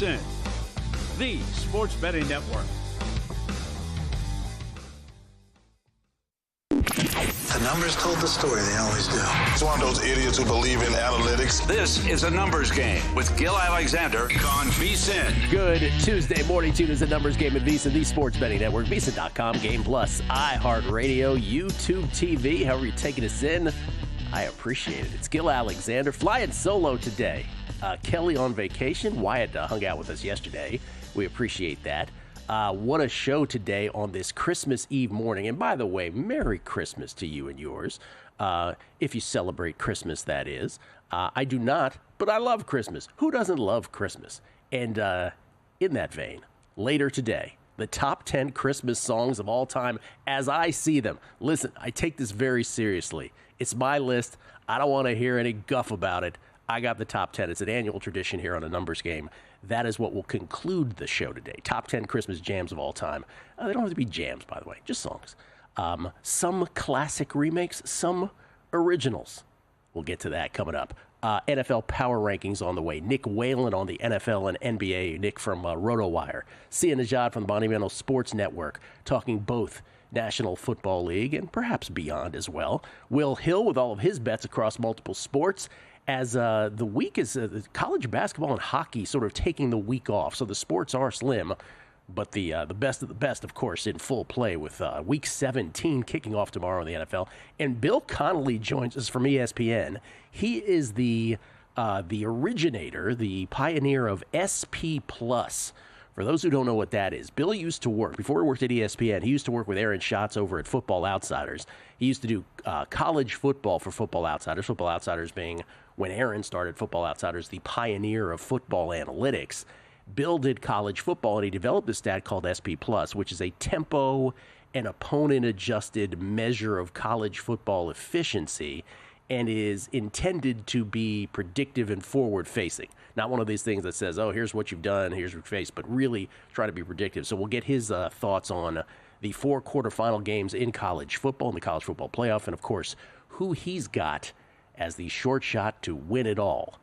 VSiN, the sports betting network. The numbers told the story, they always do. It's one of those idiots who believe in analytics. This is a numbers game with Gil Alexander on VSiN. Good Tuesday morning. Tune is a numbers game at VSiN, the sports betting network. VSiN.com, Game Plus, iHeartRadio, YouTube TV. However you're taking us in, I appreciate it. It's Gil Alexander flying solo today. Kelly on vacation. Wyatt hung out with us yesterday. We appreciate that. What a show today on this Christmas Eve morning. And by the way, Merry Christmas to you and yours. If you celebrate Christmas, that is. I do not, but I love Christmas. Who doesn't love Christmas? And in that vein, later today, the top 10 Christmas songs of all time as I see them. Listen, I take this very seriously. It's my list. I don't want to hear any guff about it. I got the top 10. It's an annual tradition here on a numbers game. That is what will conclude the show today. Top 10 Christmas jams of all time. They don't have to be jams, by the way, just songs. Some classic remakes, some originals. We'll get to that coming up. NFL Power Rankings on the way. Nick Whalen on the NFL and NBA. Nick from RotoWire. Sia Nejad from the Monumental Sports Network, talking both National Football League and perhaps beyond as well. Will Hill with all of his bets across multiple sports. As the week is college basketball and hockey sort of taking the week off. So the sports are slim, but the best of the best, of course, in full play with Week 17 kicking off tomorrow in the NFL. And Bill Connolly joins us from ESPN. He is the originator, the pioneer of SP+. For those who don't know what that is, Bill used to work, before he worked at ESPN, he used to work with Aaron Schatz over at Football Outsiders. He used to do college football for Football Outsiders, Football Outsiders being, when Aaron started Football Outsiders, the pioneer of football analytics. Bill did college football, and he developed a stat called SP+, which is a tempo and opponent-adjusted measure of college football efficiency, and is intended to be predictive and forward-facing. Not one of these things that says, oh, here's what you've done, here's what you faced, but really try to be predictive. So we'll get his thoughts on the 4 quarterfinal games in college football and the college football playoff, and, of course, who he's got as the short shot to win it all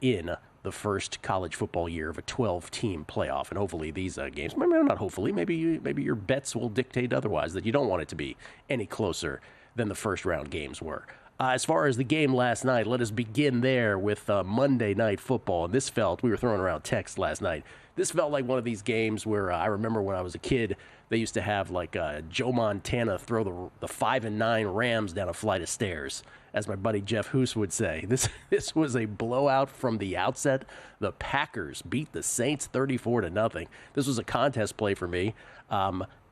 in the first college football year of a 12-team playoff. And hopefully these games, maybe not hopefully, maybe your bets will dictate otherwise, that you don't want it to be any closer than the first-round games were. As far as the game last night, let us begin there with Monday Night Football. And this we were throwing around text last night, this felt like one of these games where I remember when I was a kid, they used to have like Joe Montana throw the 5-9 Rams down a flight of stairs, as my buddy Jeff Hoos would say. This was a blowout from the outset. The Packers beat the Saints 34-0. This was a contest play for me.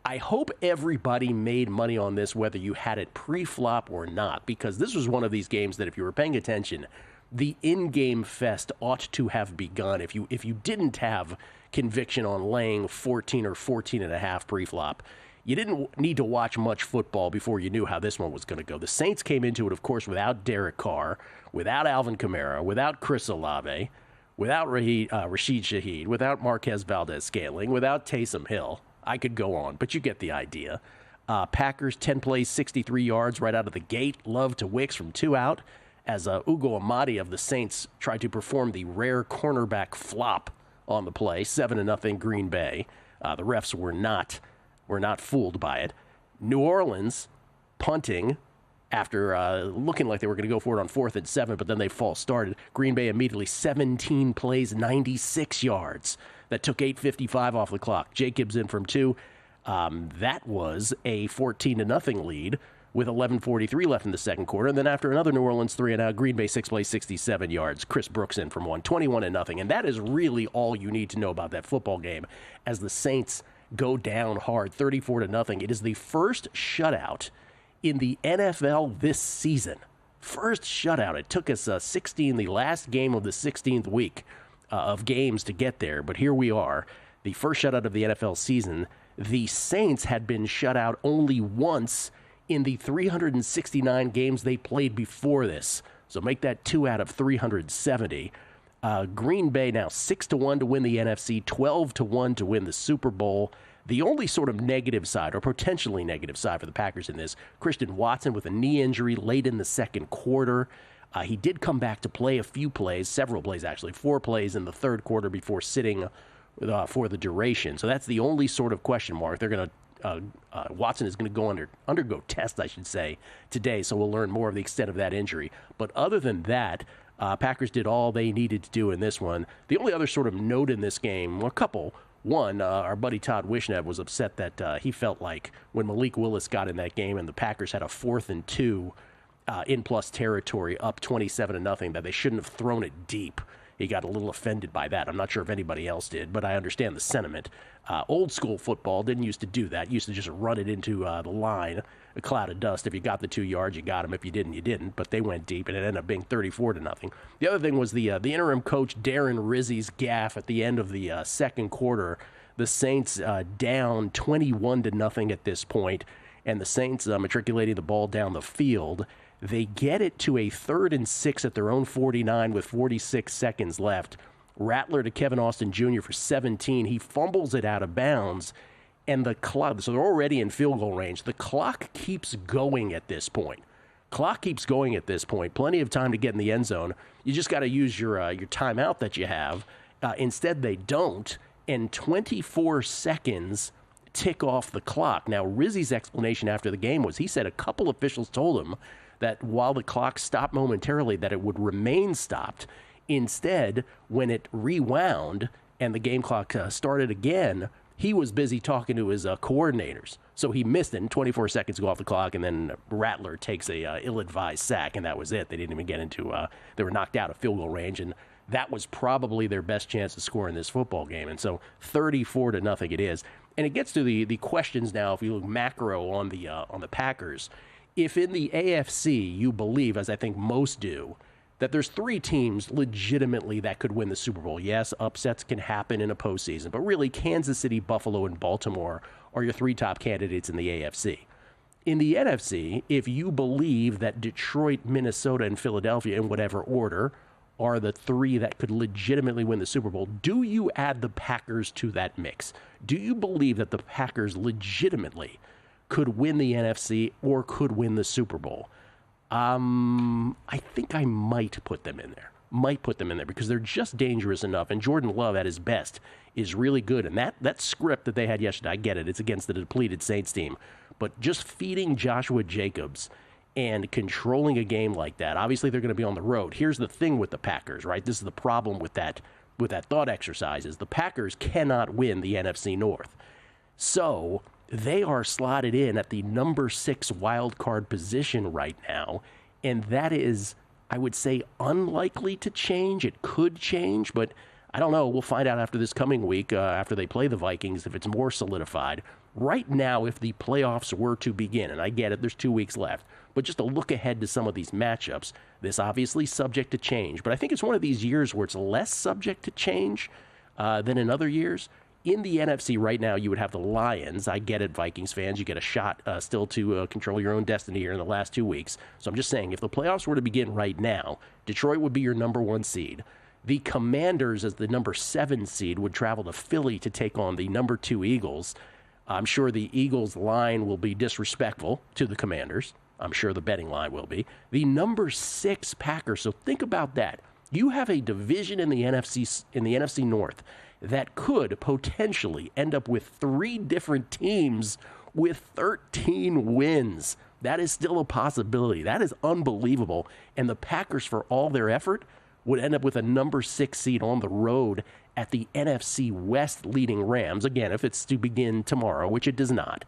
I hope everybody made money on this, whether you had it pre-flop or not, because this was one of these games that if you were paying attention, the in-game fest ought to have begun. If you didn't have conviction on laying 14 or 14.5 pre-flop, you didn't need to watch much football before you knew how this one was going to go. The Saints came into it, of course, without Derek Carr, without Alvin Kamara, without Chris Olave, without Rashid Shaheed, without Marquez Valdez-Scantling, without Taysom Hill. I could go on, but you get the idea. Packers, 10 plays, 63 yards right out of the gate. Love to Wicks from 2 out as Ugo Amadi of the Saints tried to perform the rare cornerback flop on the play. 7-0 Green Bay. The refs were not fooled by it. New Orleans punting after looking like they were going to go for it on 4th and 7, but then they false started. Green Bay immediately 17 plays, 96 yards. That took 8:55 off the clock. Jacobs in from 2. That was a 14-0 lead with 11:43 left in the second quarter. And then after another New Orleans 3-and-out, Green Bay 6 plays, 67 yards. Chris Brooks in from 1, 21-0. And that is really all you need to know about that football game as the Saints go down hard, 34-0. It is the first shutout in the NFL this season. First shutout. It took us the last game of the 16th week of games to get there, but here we are, the first shutout of the NFL season. The Saints had been shut out only once in the 369 games they played before this, so make that 2 out of 370. Green Bay now 6-1 to win the NFC, 12-1 to win the Super Bowl. The only sort of negative side, or potentially negative side for the Packers in this, Christian Watson with a knee injury late in the second quarter. He did come back to play a few plays, several plays actually, 4 plays in the third quarter before sitting for the duration. So that's the only sort of question mark. They're going to Watson is going to undergo tests, I should say, today. So we'll learn more of the extent of that injury. But other than that, Packers did all they needed to do in this one. The only other sort of note in this game, well, a couple. One, our buddy Todd Wishnev was upset that he felt like when Malik Willis got in that game and the Packers had a 4th and 2 in plus territory, up 27-0, that they shouldn't have thrown it deep. He got a little offended by that. I'm not sure if anybody else did, but I understand the sentiment. Old school football didn't used to do that. Used to just run it into the line, a cloud of dust. If you got the 2 yards, you got them. If you didn't, you didn't. But they went deep, and it ended up being 34-0. The other thing was the interim coach Darren Rizzi's gaffe at the end of the second quarter. The Saints down 21-0 at this point, and the Saints matriculating the ball down the field. They get it to a 3rd and 6 at their own 49 with 46 seconds left. Rattler to Kevin Austin Jr. for 17. He fumbles it out of bounds, and the clock, so they're already in field goal range. The clock keeps going at this point. Plenty of time to get in the end zone. You just got to use your timeout that you have. Instead, they don't, and 24 seconds tick off the clock. Now, Rizzi's explanation after the game was he said a couple officials told him that while the clock stopped momentarily, that it would remain stopped. Instead, when it rewound and the game clock started again, he was busy talking to his coordinators. So he missed it, and 24 seconds go off the clock, and then Rattler takes a ill-advised sack, and that was it. They didn't even get into they were knocked out of field goal range, and that was probably their best chance of scoring this football game. And so 34-0 it is. And it gets to the questions now, if you look macro on the Packers. If in the AFC you believe, as I think most do, that there's 3 teams legitimately that could win the Super Bowl. Yes, upsets can happen in a postseason, but really Kansas City, Buffalo, and Baltimore are your 3 top candidates in the AFC. In the NFC, if you believe that Detroit, Minnesota, and Philadelphia, in whatever order, are the 3 that could legitimately win the Super Bowl, do you add the Packers to that mix? Do you believe that the Packers legitimately could win the NFC or could win the Super Bowl? I think I might put them in there. Because they're just dangerous enough. And Jordan Love at his best is really good. And that script that they had yesterday, I get it. It's against the depleted Saints team. But just feeding Joshua Jacobs and controlling a game like that, obviously they're going to be on the road. Here's the thing with the Packers, right? This is the problem with that thought exercise is the Packers cannot win the NFC North. So they are slotted in at the number 6 wild card position right now, and that is, I would say, unlikely to change. It could change, but I don't know. We'll find out after this coming week, after they play the Vikings, if it's more solidified. Right now, if the playoffs were to begin, and I get it, there's 2 weeks left, but just a look ahead to some of these matchups, this obviously subject to change, but I think it's one of these years where it's less subject to change than in other years. In the NFC right now, you would have the Lions. I get it, Vikings fans. You get a shot still to control your own destiny here in the last 2 weeks. So I'm just saying, if the playoffs were to begin right now, Detroit would be your number 1 seed. The Commanders, as the number 7 seed, would travel to Philly to take on the number 2 Eagles. I'm sure the Eagles line will be disrespectful to the Commanders. I'm sure the betting line will be. The number 6 Packers, so think about that. You have a division in the NFC North that could potentially end up with 3 different teams with 13 wins. That is still a possibility. That is unbelievable. And the Packers, for all their effort, would end up with a number 6 seed on the road at the NFC West leading Rams. Again, if it's to begin tomorrow, which it does not.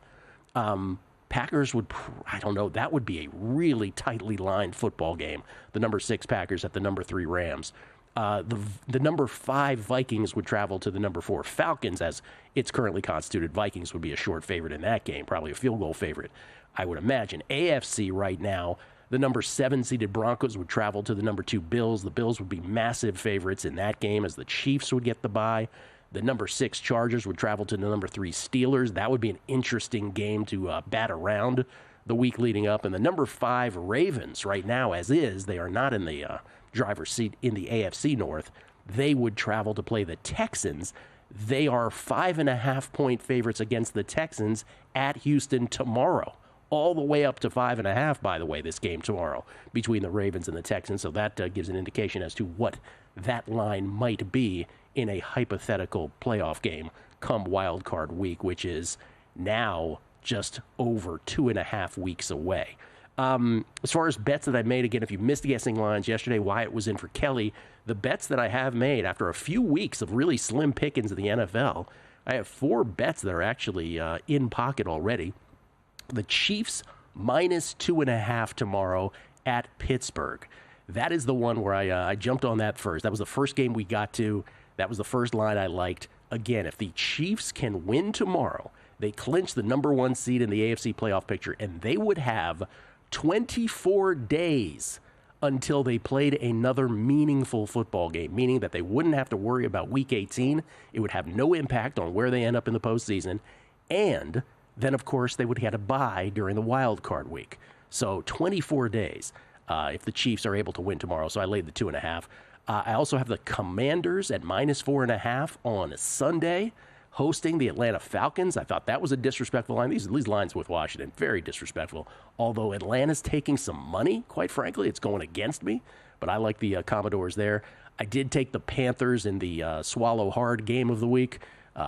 Packers would, I don't know, that would be a really tightly lined football game. The number 6 Packers at the number 3 Rams. The number 5 Vikings would travel to the number 4 Falcons as it's currently constituted. Vikings would be a short favorite in that game, probably a field goal favorite, I would imagine. AFC right now, the number 7 seeded Broncos would travel to the number 2 Bills. The Bills would be massive favorites in that game as the Chiefs would get the bye. The number 6 Chargers would travel to the number 3 Steelers. That would be an interesting game to bat around the week leading up. And the number 5 Ravens right now, as is, they are not in the driver's seat in the AFC North. They would travel to play the Texans. They are 5.5-point favorites against the Texans at Houston tomorrow all the way up to 5.5, by the way, this game tomorrow between the Ravens and the Texans. So that gives an indication as to what that line might be in a hypothetical playoff game come wild card week, which is now just over 2.5 weeks away. As far as bets that I made, again, if you missed guessing lines yesterday, Wyatt was in for Kelly. The bets that I have made after a few weeks of really slim pickings of the NFL, I have 4 bets that are actually in pocket already. The Chiefs minus 2.5 tomorrow at Pittsburgh. That is the one where I jumped on that first. That was the first game we got to. That was the first line I liked. Again, if the Chiefs can win tomorrow, they clinch the number 1 seed in the AFC playoff picture, and they would have 24 days until they played another meaningful football game, meaning that they wouldn't have to worry about Week 18. It would have no impact on where they end up in the postseason. And then, of course, they would have a bye during the wild card week. So 24 days if the Chiefs are able to win tomorrow. So I laid the 2.5. I also have the Commanders at minus 4.5 on Sunday, hosting the Atlanta Falcons. I thought that was a disrespectful line. These lines with Washington, very disrespectful. Although Atlanta's taking some money, quite frankly, it's going against me. But I like the Commodores there. I did take the Panthers in the swallow hard game of the week,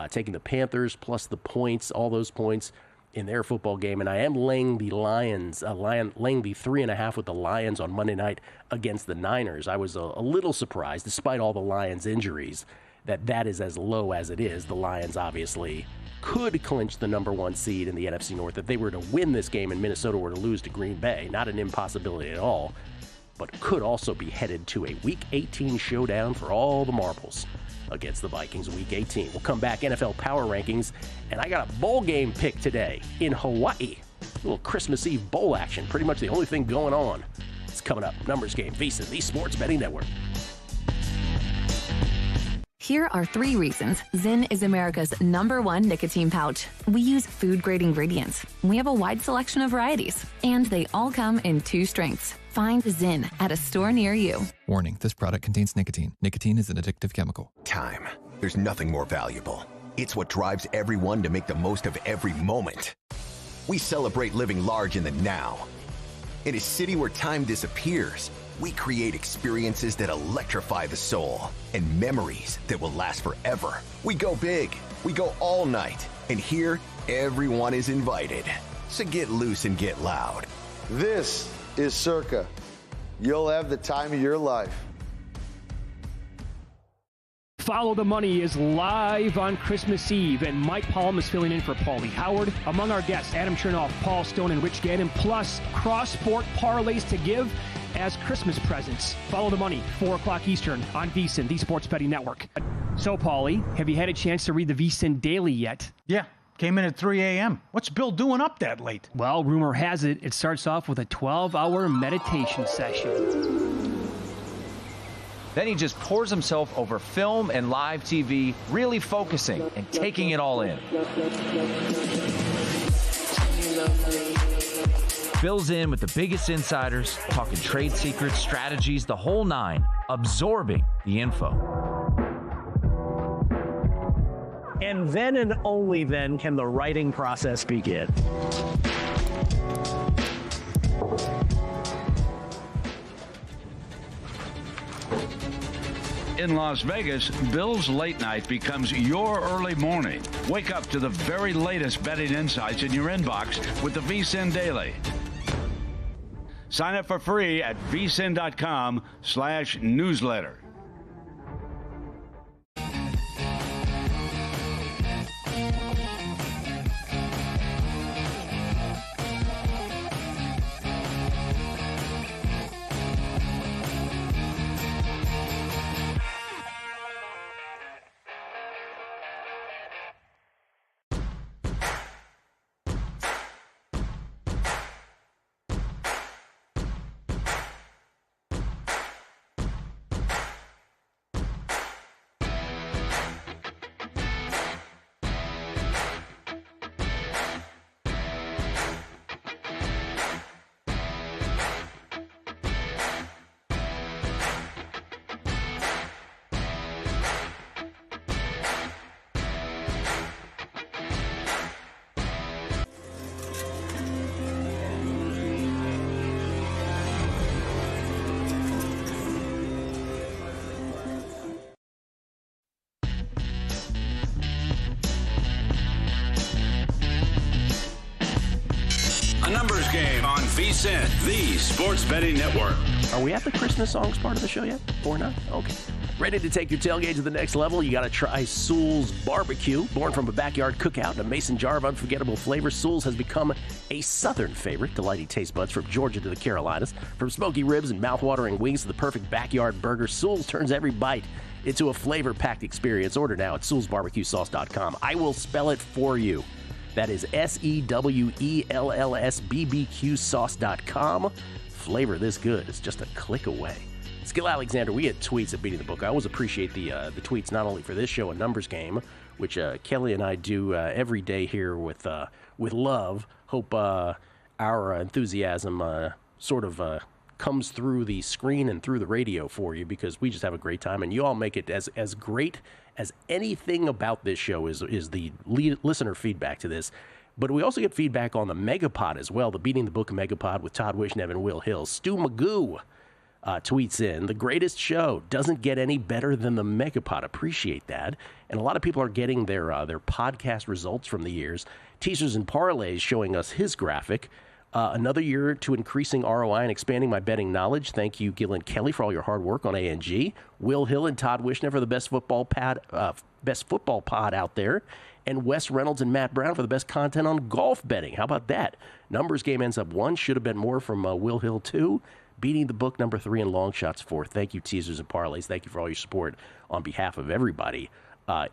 taking the Panthers plus the points, all those points in their football game. And I am laying the Lions, laying the 3.5 with the Lions on Monday night against the Niners. I was a little surprised, despite all the Lions' injuries, that is as low as it is. The Lions obviously could clinch the number 1 seed in the NFC North if they were to win this game and Minnesota were to lose to Green Bay. Not an impossibility at all, but could also be headed to a Week 18 showdown for all the marbles against the Vikings Week 18. We'll come back, NFL Power Rankings, and I got a bowl game pick today in Hawaii. A little Christmas Eve bowl action, pretty much the only thing going on. It's coming up. Numbers Game, VSiN, the Sports Betting Network. Here are 3 reasons ZYN is America's #1 nicotine pouch. We use food-grade ingredients. We have a wide selection of varieties. And they all come in 2 strengths. Find ZYN at a store near you. Warning, this product contains nicotine. Nicotine is an addictive chemical. Time. There's nothing more valuable. It's what drives everyone to make the most of every moment. We celebrate living large in the now. In a city where time disappears, we create experiences that electrify the soul and memories that will last forever. We go big, we go all night, and here, everyone is invited. So get loose and get loud. This is Circa. You'll have the time of your life. Follow the Money is live on Christmas Eve, and Mike Palm is filling in for Paulie Howard. Among our guests, Adam Chernoff, Paul Stone, and Rich Gannon, plus cross-sport parlays to give as Christmas presents. Follow the Money, 4 o'clock Eastern on VSiN, the Sports Betting Network. So, Paulie, have you had a chance to read the VSiN Daily yet? Yeah, came in at 3 a.m. What's Bill doing up that late? Well, rumor has it, it starts off with a 12-hour meditation session. Then he just pours himself over film and live TV, really focusing and taking it all in. Bill's in with the biggest insiders, talking trade secrets, strategies, the whole 9, absorbing the info. And then and only then can the writing process begin. In Las Vegas, Bill's late night becomes your early morning. Wake up to the very latest betting insights in your inbox with the VSiN Daily. Sign up for free at vsin.com/newsletter. Game on VSiN, the sports betting network. Are we at the Christmas songs part of the show yet? Or not? Okay. Ready to take your tailgate to the next level? You got to try Sewell's Barbecue. Born from a backyard cookout in a mason jar of unforgettable flavors, Sewell's has become a southern favorite, delighting taste buds from Georgia to the Carolinas. From smoky ribs and mouth-watering wings to the perfect backyard burger, Sewell's turns every bite into a flavor-packed experience. Order now at SewellsBarbecueSauce.com. I will spell it for you. That is SEWELLS sauce.com. Flavor this good. It's just a click away. Skill Alexander, we had tweets at Beating the Book. I always appreciate the tweets, not only for this show, a numbers game, which Kelly and I do every day here with love. Hope our enthusiasm sort of comes through the screen and through the radio for you, because we just have a great time, and you all make it as great as anything about this show is the listener feedback to this. But we also get feedback on the Megapod as well, the Beating the Book Megapod with Todd Wishnev and Will Hill. Stu Magoo tweets in, the greatest show doesn't get any better than the Megapod. Appreciate that. And a lot of people are getting their podcast results from the years. Teasers and Parlays showing us his graphic. Another year to increasing ROI and expanding my betting knowledge. Thank you, Gil and Kelly, for all your hard work on ANG. Will Hill and Todd Wishnev for the best football pod out there. And Wes Reynolds and Matt Brown for the best content on golf betting. How about that? Numbers game ends up 1. Should have been more from Will Hill 2. Beating the Book number 3 and long shots 4. Thank you, Teasers and Parlays. Thank you for all your support on behalf of everybody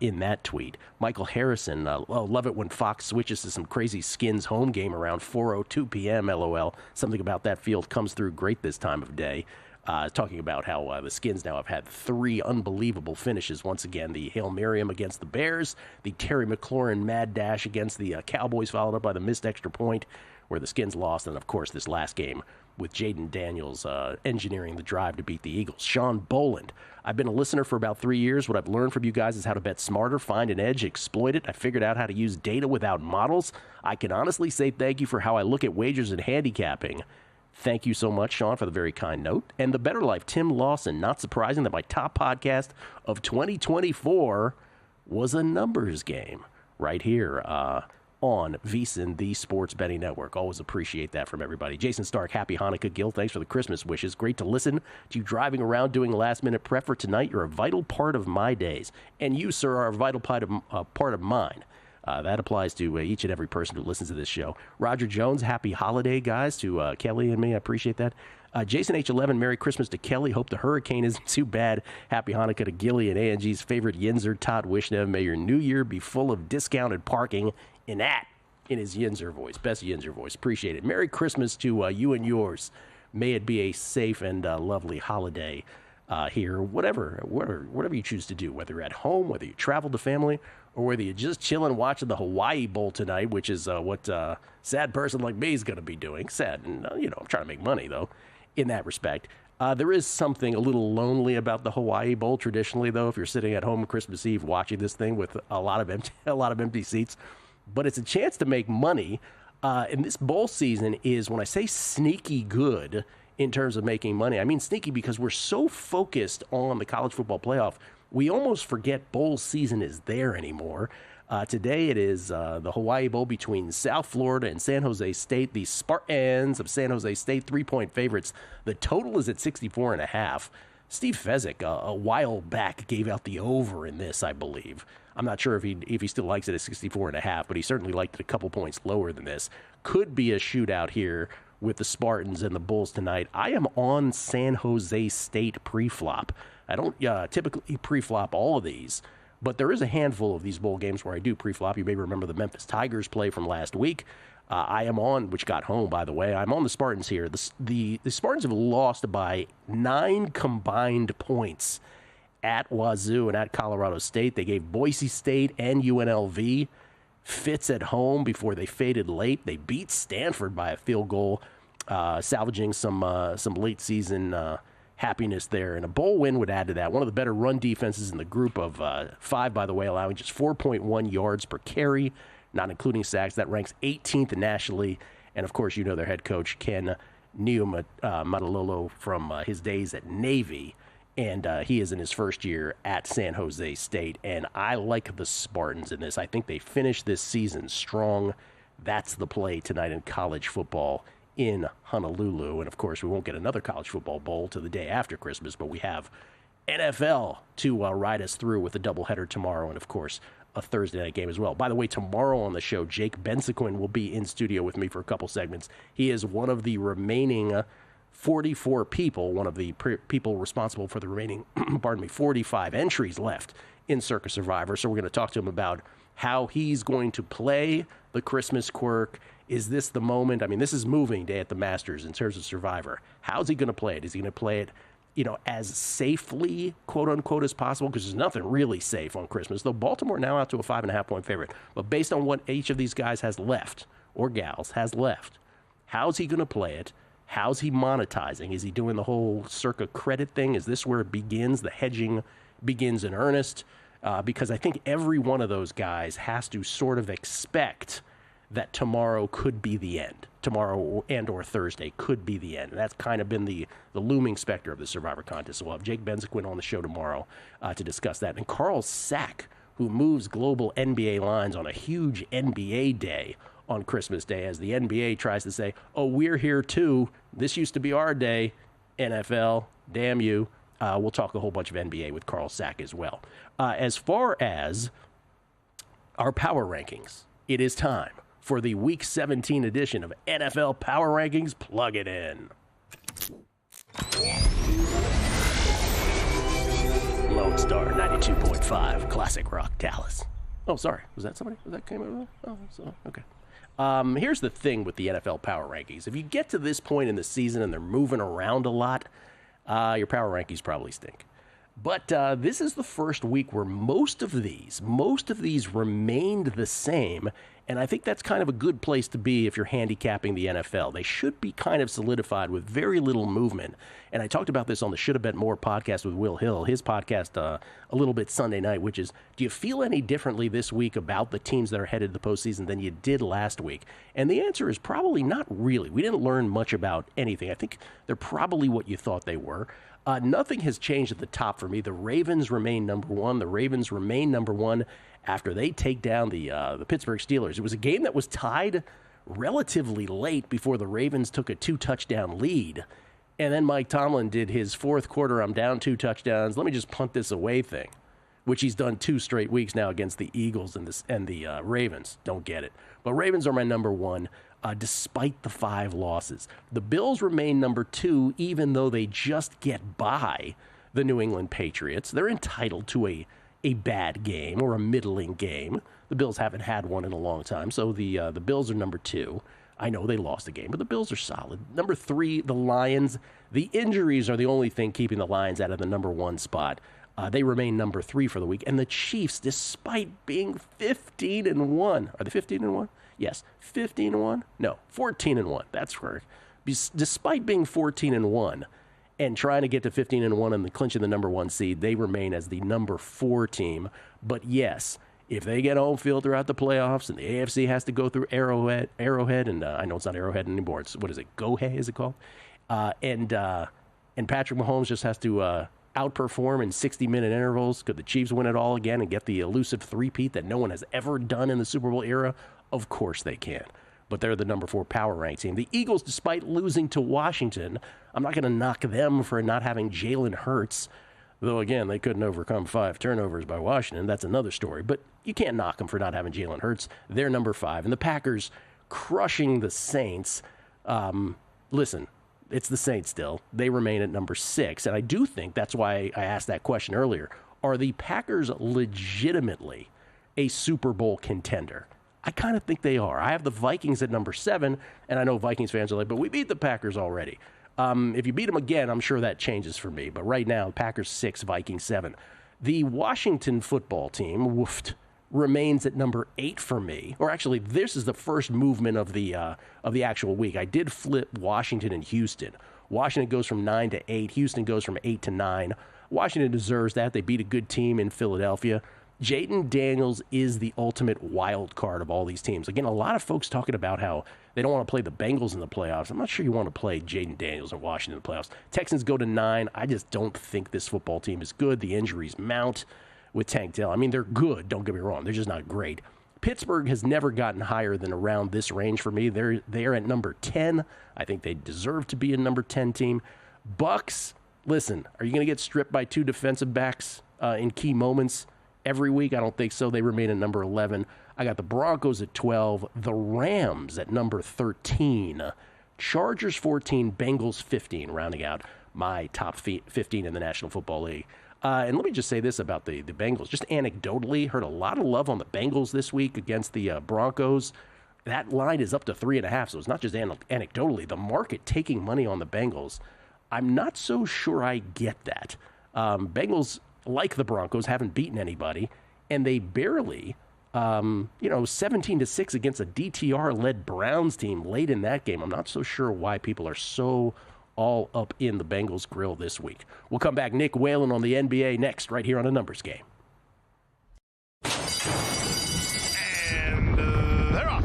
in that tweet. Michael Harrison, love it when Fox switches to some crazy Skins home game around 4:02 p.m. LOL. Something about that field comes through great this time of day. Talking about how the Skins now have had 3 unbelievable finishes. Once again, the Hail Miriam against the Bears, the Terry McLaurin mad dash against the Cowboys, followed up by the missed extra point where the Skins lost, and of course this last game with Jaden Daniels engineering the drive to beat the Eagles. Sean Boland, I've been a listener for about 3 years. What I've learned from you guys is how to bet smarter, find an edge, exploit it. I figured out how to use data without models. I can honestly say thank you for how I look at wagers and handicapping. Thank you so much, Sean, for the very kind note. And The Better Life, Tim Lawson, not surprising that my top podcast of 2024 was a numbers game right here on VSiN, the Sports Betting Network. Always appreciate that from everybody. Jason Stark, happy Hanukkah. Gil, thanks for the Christmas wishes. Great to listen to you driving around doing last-minute prep for tonight. You're a vital part of my days. And you, sir, are a vital part of mine. That applies to each and every person who listens to this show. Roger Jones, happy holiday, guys, to Kelly and me. I appreciate that. Jason H11, Merry Christmas to Kelly. Hope the hurricane isn't too bad. Happy Hanukkah to Gilly and ANG's favorite Yinzer, Todd Wishnev. May your new year be full of discounted parking. In his Yinzer voice, best Yinzer voice. Appreciate it. Merry Christmas to you and yours. May it be a safe and lovely holiday here. Whatever you choose to do, whether you're at home, whether you travel to family, or whether you're just chilling watching the Hawaii Bowl tonight, which is what a sad person like me is going to be doing. Sad, and I'm trying to make money though. In that respect, there is something a little lonely about the Hawaii Bowl traditionally, though. If you're sitting at home Christmas Eve watching this thing with a lot of empty seats. But it's a chance to make money. And this bowl season is, when I say sneaky good in terms of making money, I mean sneaky because we're so focused on the college football playoff, we almost forget bowl season is there anymore. Today it is the Hawaii Bowl between South Florida and San Jose State. The Spartans of San Jose State, 3-point favorites. The total is at 64.5. Steve Fezzik, a while back, gave out the over in this, I believe. I'm not sure if he still likes it at 64.5, but he certainly liked it a couple points lower than this. Could be a shootout here with the Spartans and the Bulls tonight. I am on San Jose State pre-flop. I don't typically pre-flop all of these, but there is a handful of these bowl games where I do pre-flop. You may remember the Memphis Tigers play from last week. I am on, which got home, by the way. I'm on the Spartans here. The Spartans have lost by 9 combined points at Wazoo and at Colorado State. They gave Boise State and UNLV fits at home before they faded late. They beat Stanford by a field goal, salvaging some late season happiness there. And a bowl win would add to that. One of the better run defenses in the group of 5, by the way, allowing just 4.1 yards per carry, not including sacks. That ranks 18th nationally. And, of course, their head coach, Ken Niumatalolo, from his days at Navy. And he is in his first year at San Jose State. And I like the Spartans in this. I think they finish this season strong. That's the play tonight in college football in Honolulu. And, of course, we won't get another college football bowl to the day after Christmas, but we have NFL to ride us through with a doubleheader tomorrow and, of course, a Thursday night game as well. By the way, tomorrow on the show, Jake Bensequin will be in studio with me for a couple segments. He is one of the remaining 44 people, one of the people responsible for the remaining, 45 entries left in Circa Survivor. So we're going to talk to him about how he's going to play the Christmas quirk. Is this the moment? I mean, this is moving day at the Masters in terms of Survivor. How's he going to play it? Is he going to play it, as safely, quote unquote, as possible? Because there's nothing really safe on Christmas. Though Baltimore now out to a 5.5-point favorite. But based on what each of these guys has left, or gals has left, how's he going to play it? How's he monetizing? Is he doing the whole Circa credit thing? Is this where it begins? The hedging begins in earnest? Because I think every one of those guys has to sort of expect that tomorrow could be the end. Tomorrow and or Thursday could be the end. And that's kind of been the looming specter of the Survivor contest. So we'll have Jake Bensequin on the show tomorrow to discuss that. And Carl Sack, who moves global NBA lines on a huge NBA day on Christmas Day, as the NBA tries to say, oh, we're here too. This used to be our day. NFL, damn you. We'll talk a whole bunch of NBA with Carl Sack as well. As far as our power rankings, it is time for the Week 17 edition of NFL Power Rankings. Plug it in. Lone Star 92.5, Classic Rock, Dallas. Oh, sorry. Was that somebody? Was that came over? Oh, so, okay. Here's the thing with the NFL Power Rankings. If you get to this point in the season and they're moving around a lot, your power rankings probably stink. But this is the first week where most of these remained the same, and I think that's kind of a good place to be if you're handicapping the NFL. They should be kind of solidified with very little movement. And I talked about this on the Should Have Bet More podcast with Will Hill, his podcast a little bit Sunday night, which is, do you feel any differently this week about the teams that are headed to the postseason than you did last week? And the answer is probably not really. We didn't learn much about anything. I think they're probably what you thought they were. Nothing has changed at the top for me. The Ravens remain number one. The Ravens remain number one after they take down the Pittsburgh Steelers. It was a game that was tied relatively late before the Ravens took a 2-touchdown lead. And then Mike Tomlin did his fourth quarter, I'm down 2 touchdowns, let me just punt this away thing, which he's done 2 straight weeks now against the Eagles and the Ravens. Don't get it. But Ravens are my number one, despite the 5 losses. The Bills remain number 2, even though they just get by the New England Patriots. They're entitled to a bad game or a middling game. The Bills haven't had one in a long time, so the Bills are number 2. I know they lost the game, but the Bills are solid. Number 3, the Lions. The injuries are the only thing keeping the Lions out of the number 1 spot. They remain number 3 for the week. And the Chiefs, despite being 15-1, are they 15-1? Yes, 15-1? No, 14-1. That's correct. Despite being 14-1 and trying to get to 15-1 and clinching the number 1 seed, they remain as the number 4 team. But yes, if they get home field throughout the playoffs and the AFC has to go through Arrowhead, and I know it's not Arrowhead anymore. It's, what is it, Go-Hay is it called? And Patrick Mahomes just has to outperform in 60-minute intervals. Could the Chiefs win it all again and get the elusive three-peat that no one has ever done in the Super Bowl era? Of course they can. But they're the number 4 power rank team. The Eagles, despite losing to Washington, I'm not going to knock them for not having Jalen Hurts. Though, again, they couldn't overcome 5 turnovers by Washington. That's another story. But you can't knock them for not having Jalen Hurts. They're number 5. And the Packers crushing the Saints. Listen, it's the Saints still. They remain at number 6. And I do think that's why I asked that question earlier. Are the Packers legitimately a Super Bowl contender? I kind of think they are. I have the Vikings at number 7. And I know Vikings fans are like, but we beat the Packers already. If you beat them again, I'm sure that changes for me. But right now, Packers 6, Vikings 7. The Washington football team, remains at number 8 for me. Or actually, this is the first movement of the actual week. I did flip Washington and Houston. Washington goes from 9 to 8. Houston goes from 8 to 9. Washington deserves that. They beat a good team in Philadelphia. Jaden Daniels is the ultimate wild card of all these teams. Again, a lot of folks talking about how they don't want to play the Bengals in the playoffs. I'm not sure you want to play Jaden Daniels in Washington in the playoffs. Texans go to 9. I just don't think this football team is good. The injuries mount with Tank Dell. I mean, they're good. Don't get me wrong. They're just not great. Pittsburgh has never gotten higher than around this range for me. They're at number 10. I think they deserve to be a number 10 team. Bucks, listen, are you going to get stripped by 2 defensive backs in key moments every week? I don't think so. They remain at number 11. I got the Broncos at 12, the Rams at number 13, Chargers 14, Bengals 15, rounding out my top 15 in the National Football League. And let me just say this about the Bengals. Just anecdotally, heard a lot of love on the Bengals this week against the Broncos. That line is up to 3.5, so it's not just anecdotally. The market taking money on the Bengals. I'm not so sure I get that. Bengals, like the Broncos, haven't beaten anybody, and they barely, 17-6 against a DTR-led Browns team late in that game. I'm not so sure why people are so all up in the Bengals grill this week. We'll come back. Nick Whalen on the NBA next, right here on A Numbers Game. And they're off.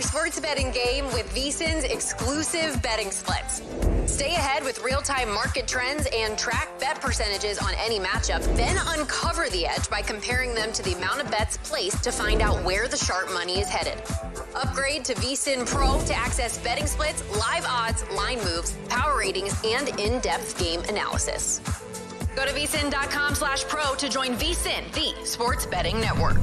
Sports betting game with VSiN's exclusive betting splits. Stay ahead with real-time market trends and track bet percentages on any matchup. Then uncover the edge by comparing them to the amount of bets placed to find out where the sharp money is headed. Upgrade to VSiN Pro to access betting splits, live odds, line moves, power ratings, and in-depth game analysis. Go to VSiN.com/pro to join VSiN, the sports betting network.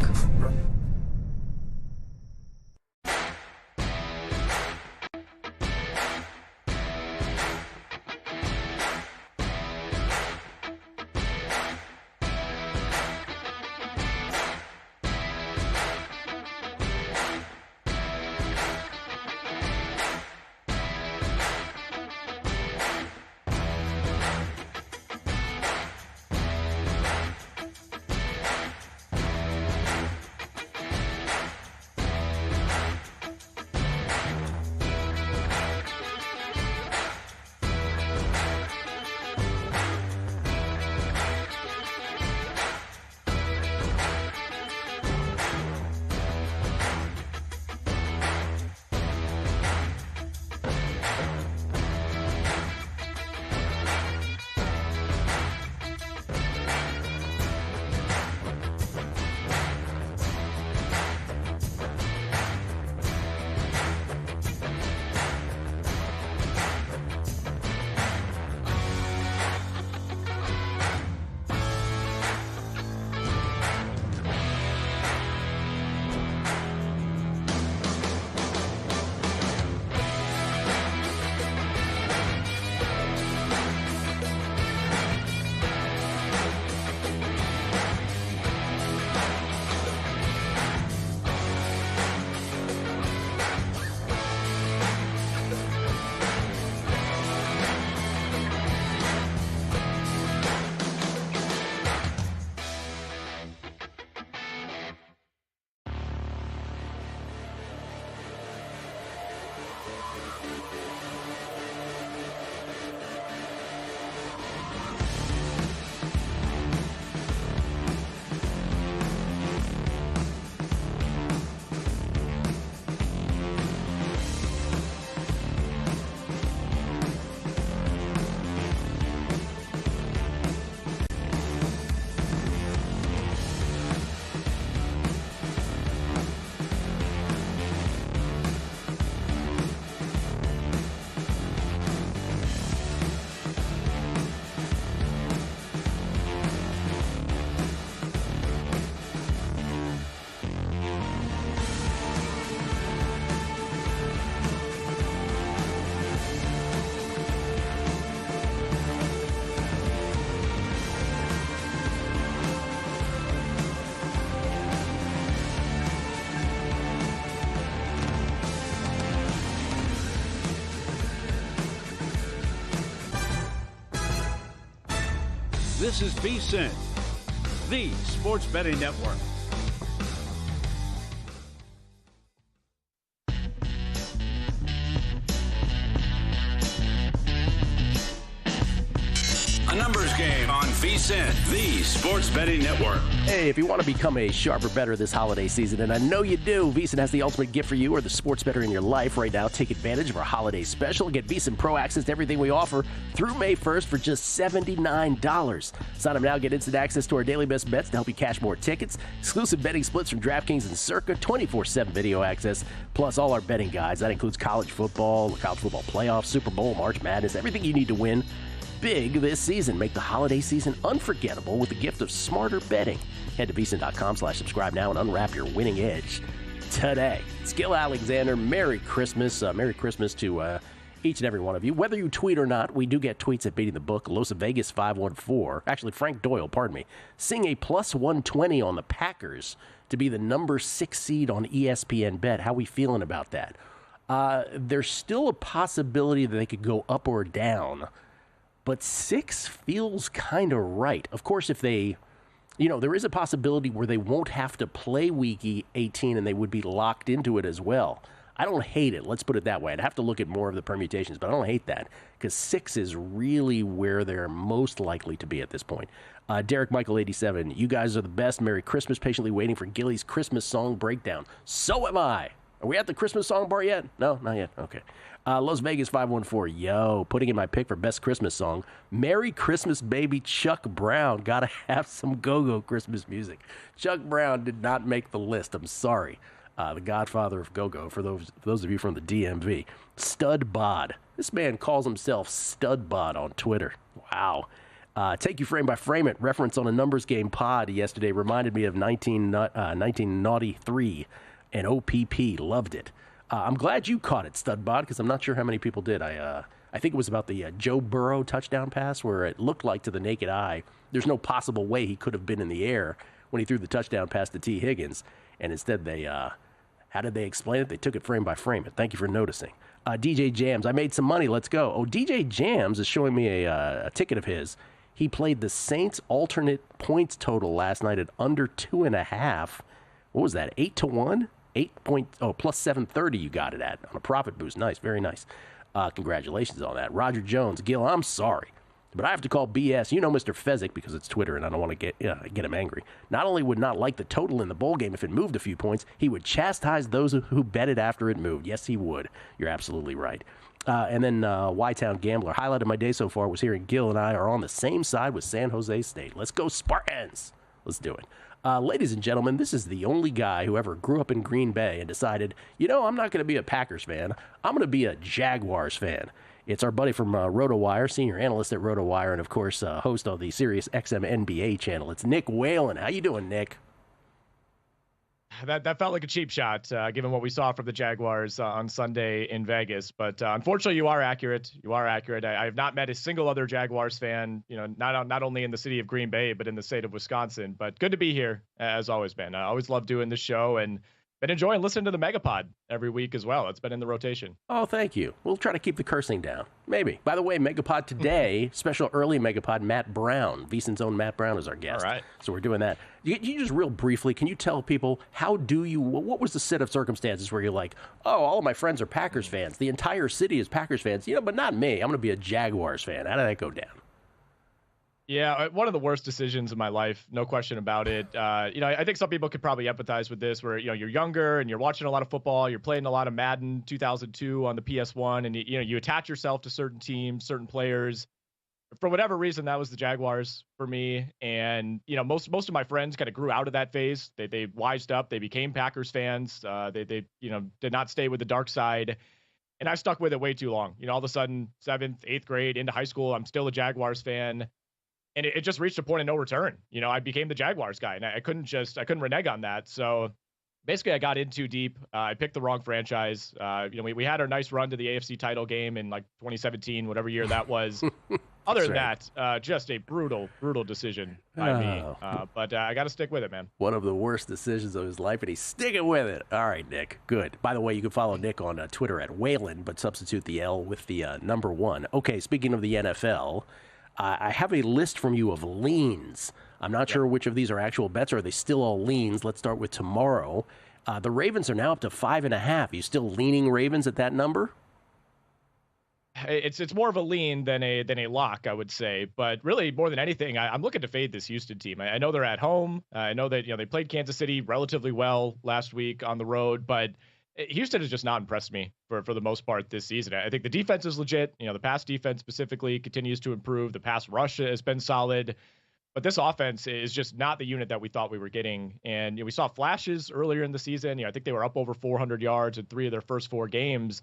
This is VSiN, the sports betting network. Game on VSiN, the sports betting network. Hey, if you want to become a sharper bettor this holiday season, and I know you do, VSiN has the ultimate gift for you or the sports bettor in your life right now. Take advantage of our holiday special. Get VSiN Pro access to everything we offer through May 1st for just $79. Sign up now, get instant access to our daily best bets to help you cash more tickets, exclusive betting splits from DraftKings and Circa, 24/7 video access, plus all our betting guides. That includes college football, the college football playoffs, Super Bowl, March Madness, everything you need to win big this season. Make the holiday season unforgettable with the gift of smarter betting. Head to VSiN.com/subscribe now and unwrap your winning edge today. It's Gil Alexander. Merry Christmas. Merry Christmas to each and every one of you. Whether you tweet or not, we do get tweets at Beating the Book. Los Vegas 514. Actually, Frank Doyle, pardon me. Seeing a plus 120 on the Packers to be the number 6 seed on ESPN Bet. How we feeling about that? There's still a possibility that they could go up or down, but 6 feels kind of right. Of course, if they, there is a possibility where they won't have to play week 18 and they would be locked into it as well. I don't hate it. Let's put it that way. I'd have to look at more of the permutations, but I don't hate that because 6 is really where they're most likely to be at this point. Derek Michael 87, you guys are the best. Merry Christmas. Patiently waiting for Gilly's Christmas song breakdown. So am I. Are we at the Christmas song bar yet? No, not yet. Okay. Las Vegas 514, yo, putting in my pick for best Christmas song. Merry Christmas, baby, Chuck Brown. Gotta have some go-go Christmas music. Chuck Brown did not make the list. I'm sorry. The godfather of go-go, for those of you from the DMV. Stud Bod. This man calls himself Stud Bod on Twitter. Wow. Take you frame by frame it. Reference on a numbers game pod yesterday reminded me of 1993 and OPP. Loved it. I'm glad you caught it, Stud Bod, because I'm not sure how many people did. I think it was about the Joe Burrow touchdown pass where it looked like to the naked eye there's no possible way he could have been in the air when he threw the touchdown pass to T. Higgins. And instead they, how did they explain it? They took it frame by frame. Thank you for noticing. DJ Jams, I made some money. Let's go. Oh, DJ Jams is showing me a ticket of his. He played the Saints alternate points total last night at under 2.5. What was that, 8-1? Plus 730 you got it at on a profit boost. Nice, very nice. Congratulations on that. Roger Jones, Gil, I'm sorry, but I have to call BS. You know Mr. Fezzik because it's Twitter and I don't want to get him angry. Not only would not like the total in the bowl game if it moved a few points, he would chastise those who bet it after it moved. Yes, he would. You're absolutely right. And then Y-Town Gambler. Highlight of my day so far was hearing Gil and I are on the same side with San Jose State. Let's go Spartans. Let's do it. Ladies and gentlemen, this is the only guy who ever grew up in Green Bay and decided, I'm not going to be a Packers fan. I'm going to be a Jaguars fan. It's our buddy from RotoWire, senior analyst at RotoWire, and, of course, host on the Sirius XM NBA channel. It's Nick Whalen. How you doing, Nick? That felt like a cheap shot, given what we saw from the Jaguars on Sunday in Vegas. But unfortunately, you are accurate. I have not met a single other Jaguars fan, not only in the city of Green Bay, but in the state of Wisconsin. But good to be here, as always, man. I always love doing this show and been enjoying listening to the Megapod every week as well. It's been in the rotation. Oh, thank you. We'll try to keep the cursing down. Maybe. By the way, Megapod today, special early Megapod, Matt Brown. VSiN's own Matt Brown is our guest. All right. So we're doing that. You just real briefly, can you tell people what was the set of circumstances where you're like, oh, all of my friends are Packers fans. The entire city is Packers fans, but not me. I'm going to be a Jaguars fan. How did that go down? Yeah, one of the worst decisions of my life, no question about it. I think some people could probably empathize with this where, you're younger and you're watching a lot of football, you're playing a lot of Madden 2002 on the PS1, and, you attach yourself to certain teams, certain players. For whatever reason, that was the Jaguars for me. And, most of my friends kind of grew out of that phase. They wised up. They became Packers fans. They did not stay with the dark side. And I stuck with it way too long. All of a sudden, 7th, 8th grade into high school, I'm still a Jaguars fan. And it just reached a point of no return. I became the Jaguars guy, and I couldn't renege on that. So basically I got in too deep. I picked the wrong franchise. We had our nice run to the AFC title game in like 2017, whatever year that was. Other than that, just a brutal decision by me. But I got to stick with it, man. One of the worst decisions of his life, and he's sticking with it. All right, Nick. Good. By the way, you can follow Nick on Twitter at Whalen, but substitute the L with the number 1. Okay, speaking of the NFL, I have a list from you of leans. I'm not sure which of these are actual bets, or are they still all leans? Let's start with tomorrow. The Ravens are now up to 5.5. You still leaning Ravens at that number? it's more of a lean than a lock, I would say. But really, more than anything, I'm looking to fade this Houston team. I know they're at home. I know that they played Kansas City relatively well last week on the road, but Houston has just not impressed me for the most part this season. I think the defense is legit. The pass defense specifically continues to improve. The pass rush has been solid. But this offense is just not the unit that we thought we were getting. And we saw flashes earlier in the season. I think they were up over 400 yards in 3 of their first 4 games.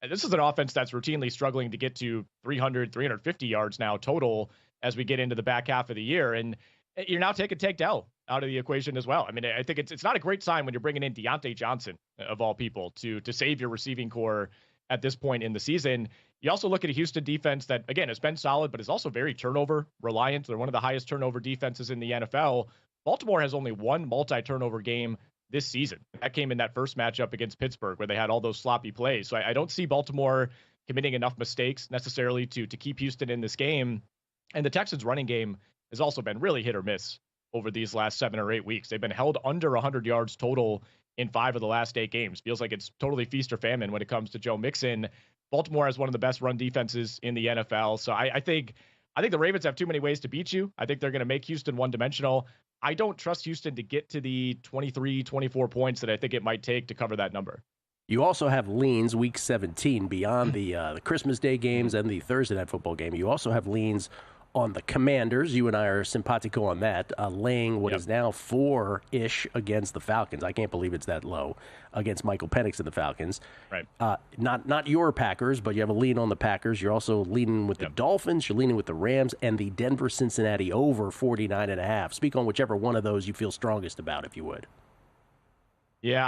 And this is an offense that's routinely struggling to get to 300, 350 yards now total as we get into the back half of the year. And you're now taking Tank Dell out of the equation as well. I mean, I think it's not a great sign when you're bringing in Deontay Johnson, of all people, to save your receiving core at this point in the season. You also look at a Houston defense that, again, has been solid, but is also very turnover reliant. They're one of the highest turnover defenses in the NFL. Baltimore has only one multi-turnover game this season. That came in that first matchup against Pittsburgh where they had all those sloppy plays. So I don't see Baltimore committing enough mistakes necessarily to keep Houston in this game. And the Texans running game has also been really hit or miss over these last 7 or 8 weeks. They've been held under 100 yards total in 5 of the last 8 games. Feels like it's totally feast or famine when it comes to Joe Mixon. Baltimore has one of the best run defenses in the NFL. So I think the Ravens have too many ways to beat you. I think they're going to make Houston one-dimensional. I don't trust Houston to get to the 23, 24 points that I think it might take to cover that number. You also have leans week 17 beyond the Christmas Day games and the Thursday Night Football game. You also have leans on the Commanders. You and I are simpatico on that, laying what is now 4-ish against the Falcons. I can't believe it's that low against Michael Penix and the Falcons. Right. Not your Packers, but you have a lean on the Packers. You're also leaning with the Dolphins. You're leaning with the Rams and the Denver-Cincinnati over 49.5. Speak on whichever one of those you feel strongest about, if you would. Yeah,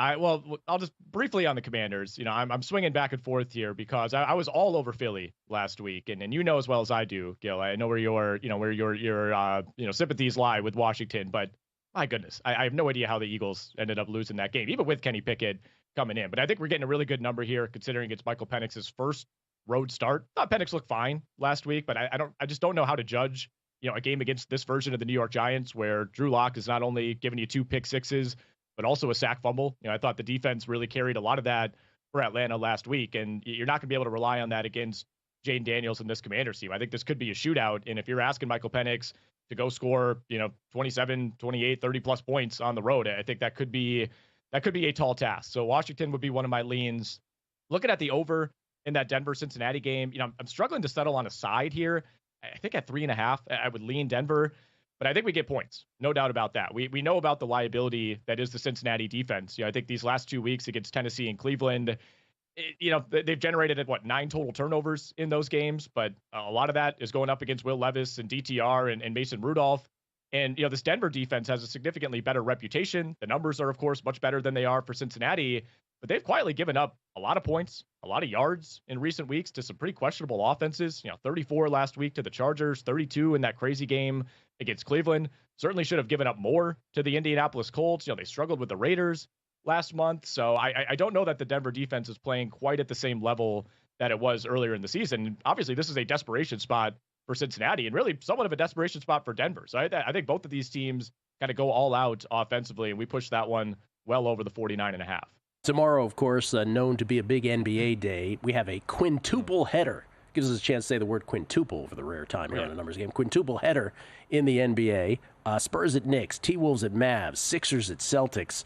I'll just briefly on the Commanders. I'm swinging back and forth here because I was all over Philly last week, and you know as well as I do, Gil. I know where your sympathies lie with Washington, but my goodness, I have no idea how the Eagles ended up losing that game, even with Kenny Pickett coming in. But I think we're getting a really good number here, considering it's Michael Penix's first road start. I thought Penix looked fine last week, but I just don't know how to judge a game against this version of the New York Giants, where Drew Lock is not only giving you 2 pick sixes, but also a sack fumble. I thought the defense really carried a lot of that for Atlanta last week, and you're not going to be able to rely on that against Jane Daniels and this Commanders team. I think this could be a shootout, and if you're asking Michael Penix to go score, 27, 28, 30-plus points on the road, I think that could be a tall task. So Washington would be one of my leans. Looking at the over in that Denver-Cincinnati game, I'm struggling to settle on a side here. I think at 3.5, I would lean Denver. But I think we get points, no doubt about that. We know about the liability that is the Cincinnati defense. I think these last 2 weeks against Tennessee and Cleveland, they've generated 9 total turnovers in those games, but a lot of that is going up against Will Levis and DTR and Mason Rudolph. And this Denver defense has a significantly better reputation. The numbers are, of course, much better than they are for Cincinnati, but they've quietly given up a lot of points, a lot of yards in recent weeks to some pretty questionable offenses. 34 last week to the Chargers, 32 in that crazy game against Cleveland. Certainly should have given up more to the Indianapolis Colts. They struggled with the Raiders last month. So I don't know that the Denver defense is playing quite at the same level that it was earlier in the season. Obviously, this is a desperation spot for Cincinnati and really somewhat of a desperation spot for Denver. So I think both of these teams kind of go all out offensively, and we push that one well over the 49.5. Tomorrow, of course, known to be a big NBA day, we have a quintuple header. Gives us a chance to say the word quintuple for the rare time here on a numbers game. Quintuple header in the NBA. Spurs at Knicks, T-Wolves at Mavs, Sixers at Celtics.